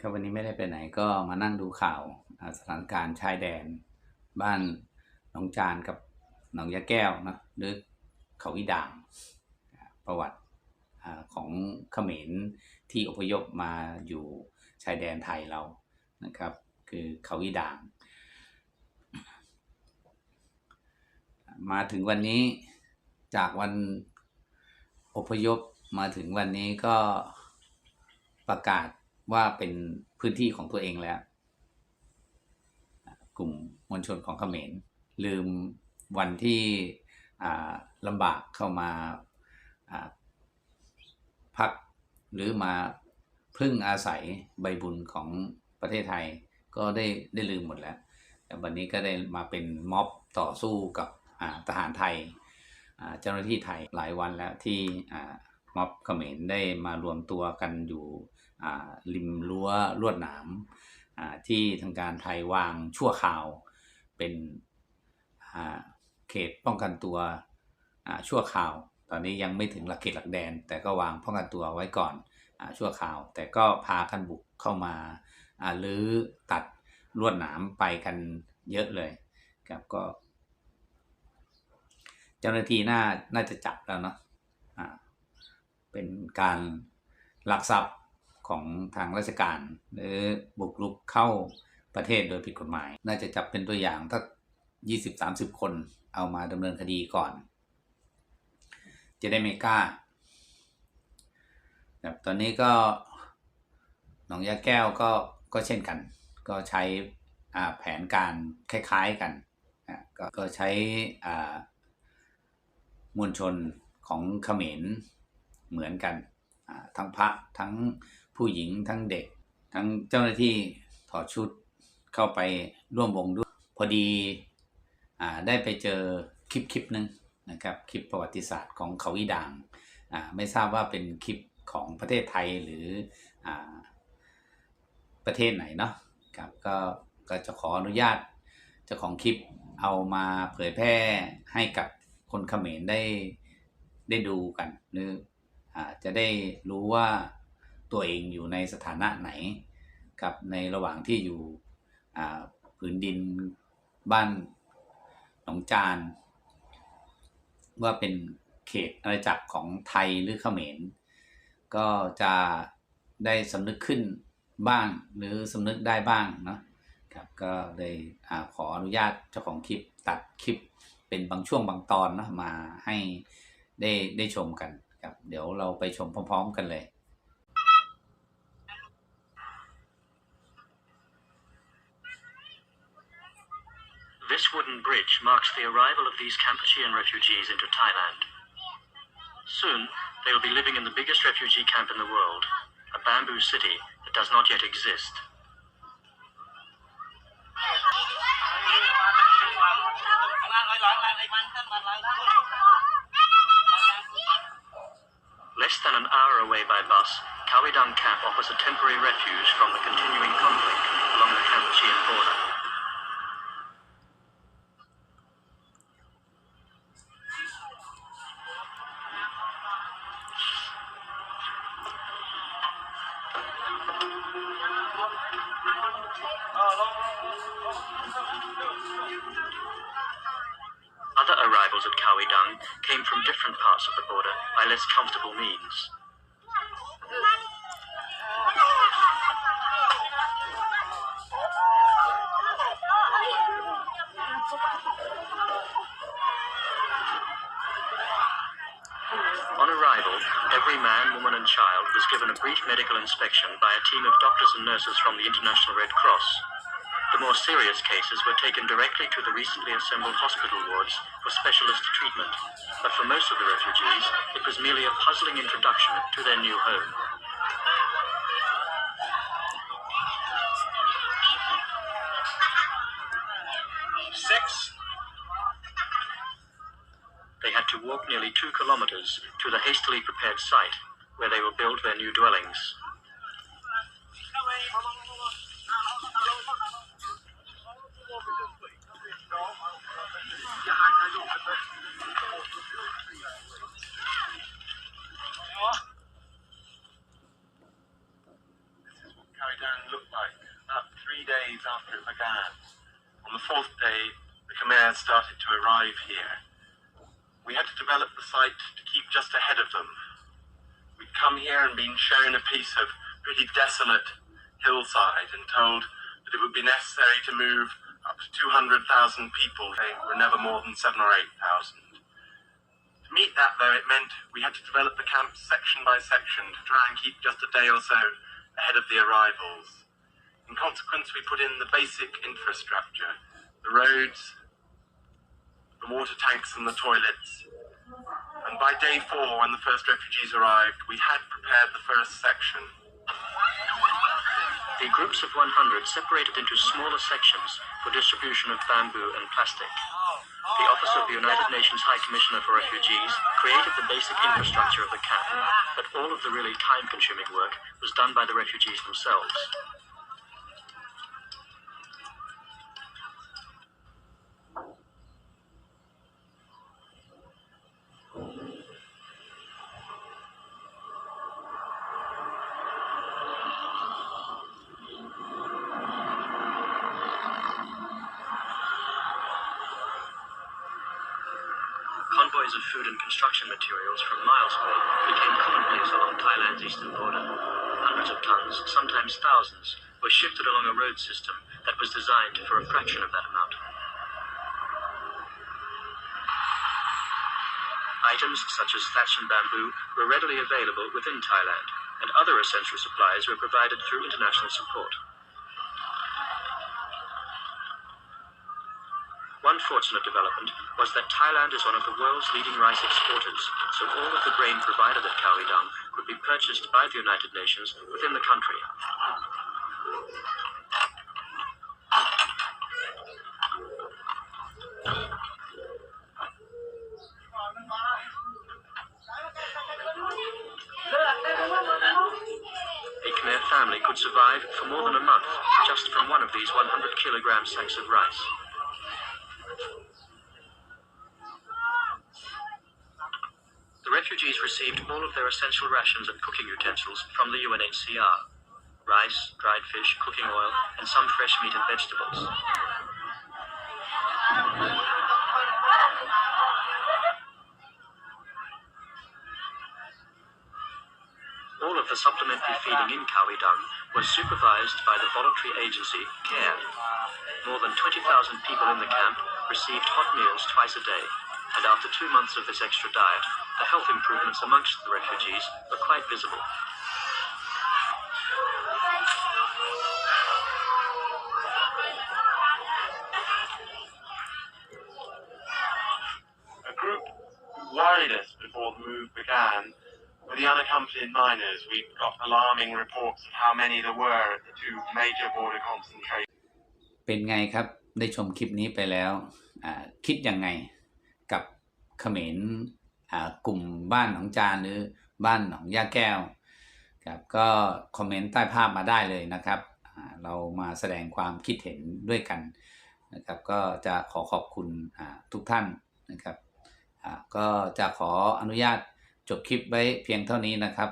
ครับวันนี้ไม่ได้ไปไหนก็มานั่งดูข่าวสถานการณ์ชายแดนบ้านหนองจานกับหนองยะแก้วนะหรือเขาอีด่างประวัติของเขมรที่อพยพมาอยู่ชายแดนไทยเรานะครับคือเขาอีด่างมาถึงวันนี้จากวันอพยพมาถึงวันนี้ก็ประกาศว่าเป็นพื้นที่ของตัวเองแล้วกลุ่มมวลชนของเขมรลืมวันที่ลำบากเข้ามาพักหรือมาพึ่งอาศัยใบบุญของประเทศไทยก็ได้ลืมหมดแล้วแต่วันนี้ก็ได้มาเป็นม็อบต่อสู้กับทหารไทยเจ้าหน้าที่ไทยหลายวันแล้วที่ม็อบเขมรได้มารวมตัวกันอยู่ริมรั้วลวดหนามที่ทางการไทยวางชั่วคราวเป็นเขตป้องกันตัวชั่วคราวตอนนี้ยังไม่ถึงหลักเขตหลักแดนแต่ก็วางป้องกันตัวไว้ก่อนชั่วคราวแต่ก็พากันบุกเข้ามารื้อตัดลวดหนามไปกันเยอะเลยครับก็เจ้าหน้าที่น่าจะจับแล้วเนาะเป็นการลักทรัพย์ของทางราชการหรือบุกรุกเข้าประเทศโดยผิดกฎหมายน่าจะจับเป็นตัวอย่างถ้า 20-30 คนเอามาดำเนินคดีก่อนจะได้ไม่กล้าแบบตอนนี้ก็หนองยะแก้วก็เช่นกันก็ใช้แผนการคล้ายๆกันก็ใช้มวลชนของเขมรเหมือนกันทั้งพระทั้งผู้หญิงทั้งเด็กทั้งเจ้าหน้าที่ถอดชุดเข้าไปร่วมวงด้วยพอดีได้ไปเจอคลิปนึงนะครับคลิปประวัติศาสตร์ของเขาอีด่างไม่ทราบว่าเป็นคลิปของประเทศไทยหรือประเทศไหนเนาะครับก็จะขออนุญาตเจ้าของคลิปเอามาเผยแพร่ให้กับคนเขมรได้ดูกันหรือจะได้รู้ว่าตัวเองอยู่ในสถานะไหนกับในระหว่างที่อยู่ผืนดินบ้านหนองจานว่าเป็นเขตอาณาจักรของไทยหรือเขมรก็จะได้สำนึกขึ้นบ้างหรือสำนึกได้บ้างนะครับก็เลยขออนุญาตเจ้าของคลิปตัดคลิปเป็นบางช่วงบางตอนนะมาให้ได้ชมกันครับเดี๋ยวเราไปชมพร้อมๆกันเลย This wooden bridge marks the arrival of these Kampuchean refugees into Thailand. Soon, they will be living in the biggest refugee camp in the world, a bamboo city that does not yet exist. Less than an hour away by bus, Khawidang Camp offers a temporary refuge from the continuing conflict along the Kampuchean border. Other arrivals at Khawidang came from different parts of the border by less comfortable means. On arrival, every man, woman and child was given a brief medical inspection by a team of doctors and nurses from the International Red Cross. The more serious cases were taken directly to the recently assembled hospital wards for specialist treatment, but for most of the refugees, it was merely a puzzling introduction to their new home. They had to walk nearly 2 kilometers to the hastily prepared site where they will build their new dwellings. Jan looked like about 3 days after it began. On the fourth day, the Khmer started to arrive here. We had to develop the site to keep just ahead of them. We'd come here and been shown a piece of pretty desolate hillside and told that it would be necessary to move up to 200,000 people. They were never more than 7,000 or 8,000. To meet that, though, it meant we had to develop the camp section by section to try and keep just a day or so ahead of the arrivals. In consequence, we put in the basic infrastructure, the roads, the water tanks and the toilets. And by day 4, when the first refugees arrived, we had prepared the first section. The groups of 100 separated into smaller sections for distribution of bamboo and plastic. The Office of the United Nations High Commissioner for Refugees created the basic infrastructure of the camp, but all of the really time-consuming work was done by the refugees themselves. Convoys of food and construction materials from miles away became commonplace along Thailand's eastern border. Hundreds of tons, sometimes thousands, were shifted along a road system that was designed for a fraction of that amount. Items such as thatch and bamboo were readily available within Thailand, and other essential supplies were provided through international support. One fortunate development was that Thailand is one of the world's leading rice exporters, so all of the grain provided at Khao Dang could be purchased by the United Nations within the country. A Khmer family could survive for more than a month just from one of these 100-kilogram sacks of rice. The refugees received all of their essential rations and cooking utensils from the UNHCR: rice, dried fish, cooking oil, and some fresh meat and vegetables. All of the supplementary feeding in Khao Dang was supervised by the voluntary agency CARE. More than 20,000 people in the camp received hot meals twice a day, and after 2 months of this extra diet, the health improvements amongst the refugees were quite visible. A group worried us before the move began were the unaccompanied minors. We got alarming reports of how many there were at the 2 major border concentrations. เป็นไงครับได้ชมคลิปนี้ไปแล้วคิดยังไงกับเขมรกลุ่มบ้านหนองจานหรือบ้านหนองย่าแก้วครับก็คอมเมนต์ใต้ภาพมาได้เลยนะครับเรามาแสดงความคิดเห็นด้วยกันนะครับก็จะขอบคุณทุกท่านนะครับก็จะขออนุญาตจบคลิปไว้เพียงเท่านี้นะครับ